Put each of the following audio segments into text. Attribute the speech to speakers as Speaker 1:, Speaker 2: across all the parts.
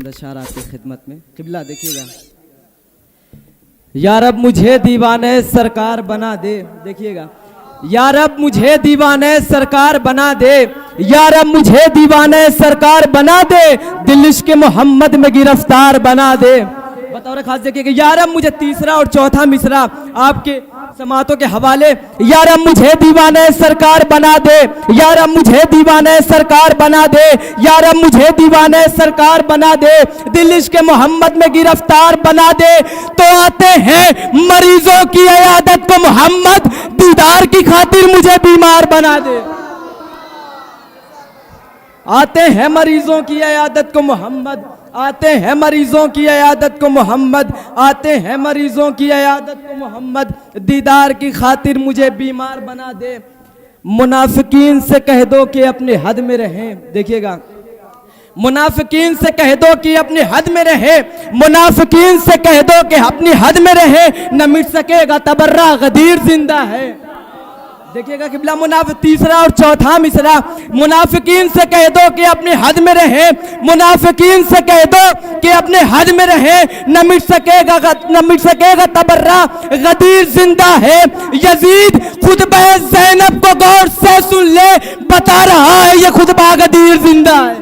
Speaker 1: चंद अशार आपकी खिदमत में। किबला देखिएगा। या रब मुझे दीवाने सरकार बना दे, देखिएगा। या रब मुझे दीवाने सरकार बना दे, या रब मुझे दीवाने सरकार बना दे, दिल इश्क़ मोहम्मद में गिरफ्तार बना दे। बतौर खास देखिएगा। या रब मुझे तीसरा और चौथा मिसरा आपके समातों के हवाले। या रब मुझे दीवाने सरकार बना दे, या रब मुझे दीवाने सरकार बना दे, या रब मुझे दीवाने सरकार बना दे, दिल इश्क़ मोहम्मद में गिरफ्तार बना दे। तो आते हैं मरीजों की इयादत को मोहम्मद, दीदार की खातिर मुझे बीमार बना दे। आते हैं मरीजों की इयादत को मोहम्मद, आते हैं मरीजों की इयादत को मोहम्मद, आते हैं मरीजों की इयादत को मोहम्मद, दीदार की खातिर मुझे बीमार बना दे। मुनाफिकीन से कह दो कि अपने हद में रहें, देखिएगा। मुनाफिकीन से कह दो कि अपनी हद में रहे, मुनाफिकीन से कह दो कि अपनी हद में रहे, न मिट सकेगा तबर्रा गदीर जिंदा है। देखिएगा किबला। मुनाफिक तीसरा और चौथा मिसरा। मुनाफिकीन से कह दो कि अपने हद में रहे, मुनाफिकीन से कह दो कि अपने हद में रहे, न मिट सकेगा तबर्रा गदीर जिंदा है। यजीद खुतबा ज़ैनब को गौर से सुन ले, बता रहा है ये खुतबा गदीर जिंदा है।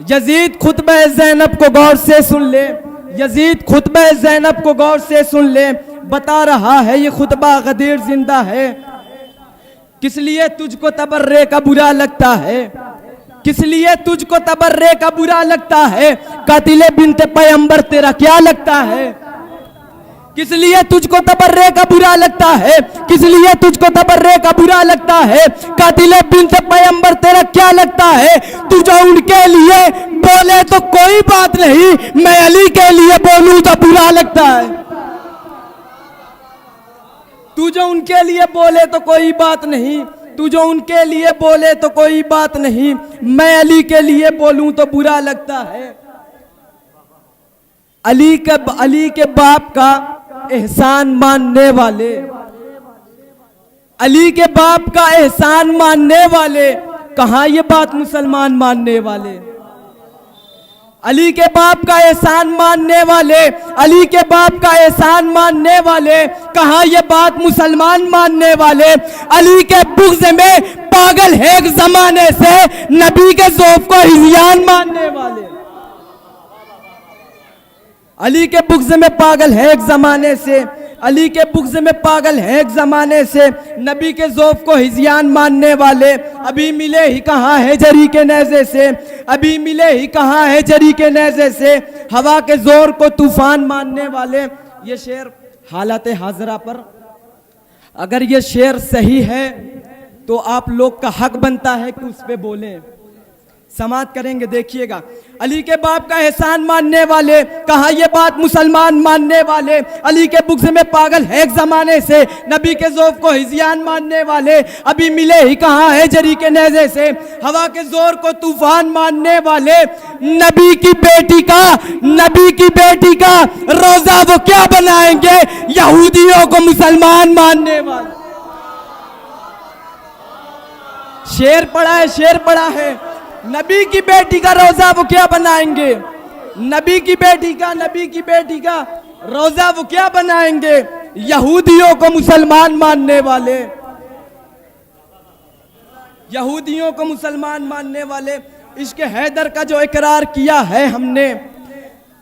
Speaker 1: यजीद खुतबा ज़ैनब को गौर से सुन ले, यजीद खुतबा ज़ैनब को गौर से सुन ले, बता रहा है ये खुतबा गदीर जिंदा है। किस लिए तुझको तबर्रे का बुरा लगता है, किस लिए तुझको तबर्रे का बुरा लगता है, कातिले बिन्ते पैगंबर तेरा क्या लगता है। किस लिए तुझको तबर्रे का बुरा लगता है, किस लिए तुझको तबर्रे का बुरा लगता है, कातिले बिन्ते पैगंबर तेरा क्या लगता है। तू जो उनके लिए बोले तो कोई बात नहीं, मैं अली के लिए बोलूं तो बुरा लगता है। तू जो उनके लिए बोले तो कोई बात नहीं, तू जो उनके लिए बोले तो कोई बात नहीं, मैं अली के लिए बोलूं तो बुरा लगता है। अली के बाप का एहसान मानने वाले, अली के बाप का एहसान मानने वाले, कहां ये बात मुसलमान मानने वाले। अली के बाप का एहसान मानने वाले, अली के बाप का एहसान मानने वाले, कहां ये बात मुसलमान मानने वाले। अली के बुग़्ज़ में पागल है एक जमाने से, नबी के ज़ौफ़ को हिज़्यान मानने वाले। अली के बुग़्ज़ में पागल है एक जमाने से, अली के बुग़्ज़ में पागल है एक जमाने से, नबी के ज़ौफ़ को हिज़्यान मानने वाले। अभी मिले ही कहाँ है जरी के नेज़े से, अभी मिले ही कहाँ है जरी के नेज़े से, हवा के ज़ोर को तूफान मानने वाले। ये शेर हालत हाज़रा पर, अगर ये शेर सही है तो आप लोग का हक बनता है कि उस पे बोलें। समात करेंगे। देखिएगा। अली के बाप का एहसान मानने वाले, कहा ये बात मुसलमान मानने वाले। अली के बुग़्ज़ में पागल है एक ज़माने से, नबी के ज़ौफ़ को हिज़्यान मानने वाले। अभी मिले ही कहाँ है जरी के नेज़े से, हवा के ज़ोर को तूफान मानने वाले। नबी की बेटी का, नबी की बेटी का रोज़ा वो क्या बनाएंगे, यहूदियों को मुसलमान मानने वाले। शेर पड़ा है, शेर पड़ा है। नबी की बेटी का रोजा वो क्या बनाएंगे, नबी की बेटी का, नबी की बेटी का रोजा वो क्या बनाएंगे, यहूदियों को मुसलमान मानने वाले, यहूदियों को मुसलमान मानने वाले। इश्क़ हैदर का जो इकरार किया है हमने,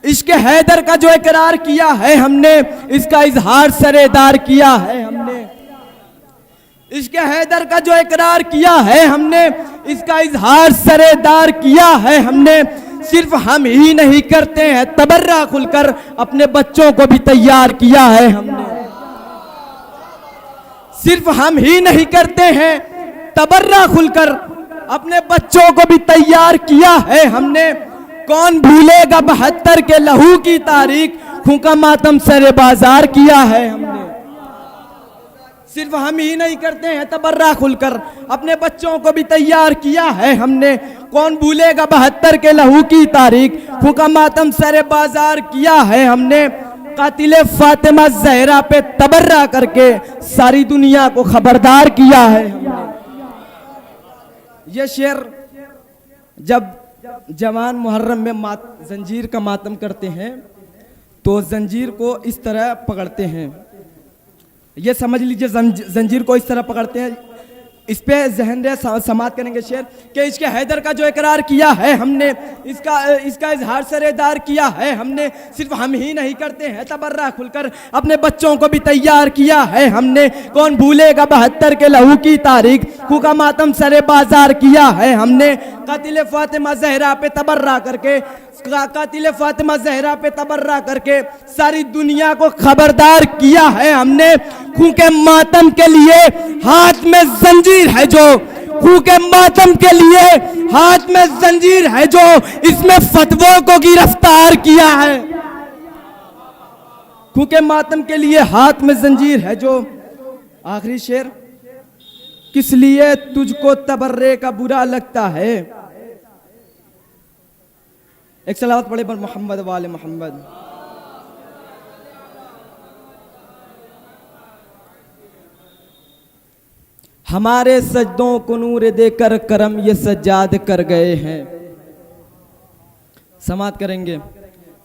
Speaker 1: इश्क़ हैदर का जो इकरार किया है हमने, इसका इजहार सरेदार किया है हमने। इश्क़ हैदर का जो इकरार किया है हमने, इसका इजहार सरेदार किया है हमने। सिर्फ हम ही नहीं करते हैं तबर्रा खुलकर, अपने बच्चों को भी तैयार किया है हमने। सिर्फ हम ही नहीं करते हैं तबर्रा खुलकर, अपने बच्चों को भी तैयार किया है हमने। कौन भूलेगा 72 के लहू की तारीख, खूंका मातम सरे बाजार किया है हमने। सिर्फ हम ही नहीं करते हैं तबर्रा खुलकर, अपने बच्चों को भी तैयार किया है हमने। कौन भूलेगा 72 के लहू की तारीख, फूका मातम सरे बाजार किया है हमने। कातिले फातिमा ज़हरा पे तबर्रा करके सारी दुनिया को खबरदार किया है हमने। ये शेर जब जवान मुहर्रम में जंजीर का मातम करते हैं तो जंजीर को इस तरह पकड़ते हैं, ये समझ लीजिए जंजीर को इस तरह पकड़ते हैं। इस पे जहन समात करेंगे शेर कि इसके हैदर का जो इकरार किया है हमने, इसका इजहार सरेदार किया है हमने। सिर्फ हम ही नहीं करते हैं तबर्रा खुलकर, अपने बच्चों को भी तैयार किया है हमने। कौन भूलेगा 72 के लहू की तारीख, हुका मातम सरे बाजार किया है हमने। कातिल फातिमा जहरा पे तबर्रा करके, कातिल फातिमा जहरा पे तबर्रा करके सारी दुनिया को खबरदार किया है हमने। खून के मातम के लिए हाथ में जंजीर है जो, खून के मातम के लिए हाथ में जंजीर है जो, इसमें फतवों को गिरफ्तार किया है। खून के मातम के लिए हाथ में जंजीर है जो। आखिरी शेर, किस लिए तुझको तबर्रे का बुरा लगता है। एक सलावत पढ़े पर मोहम्मद वाले मोहम्मद। हमारे सजदों को नूर देकर करम ये सज्जाद कर गए हैं। समात करेंगे।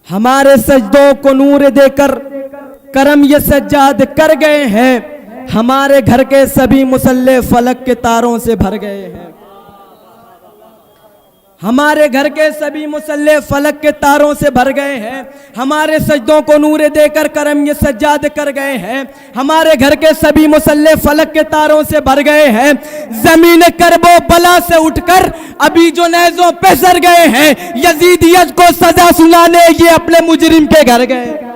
Speaker 1: हमारे सजदों को नूर देकर करम ये सज्जाद कर गए हैं। हमारे घर के सभी मुसल्ले फलक के तारों से भर गए हैं। हमारे घर के सभी मुसल्ले फलक के तारों से भर गए हैं। हमारे सजदों को नूर देकर करम ये सज्जाद कर गए हैं। हमारे घर के सभी मुसल्ले फलक के तारों से भर गए हैं। जमीन करबो बला से उठकर अभी जो नेज़ों पे सर गए हैं। यजीदियत को सजा सुनाने ये अपने मुजरिम के घर गए।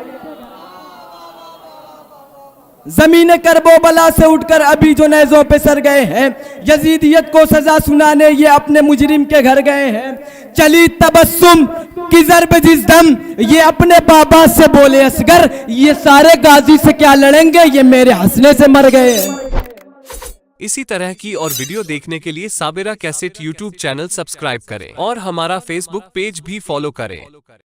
Speaker 1: जमीन करबो बला से उठकर अभी जो नेज़ों पे सर गए हैं। यजीदियत को सजा सुनाने ये अपने मुजरिम के घर गए हैं। चली तबस्सुम की ज़रब जिस्दम ये अपने बाबा से बोले असगर, ये सारे गाजी से क्या लड़ेंगे, ये मेरे हंसने से मर गए हैं।
Speaker 2: इसी तरह की और वीडियो देखने के लिए Sabira cassette YouTube channel subscribe करें और हमारा फेसबुक पेज भी फॉलो करें।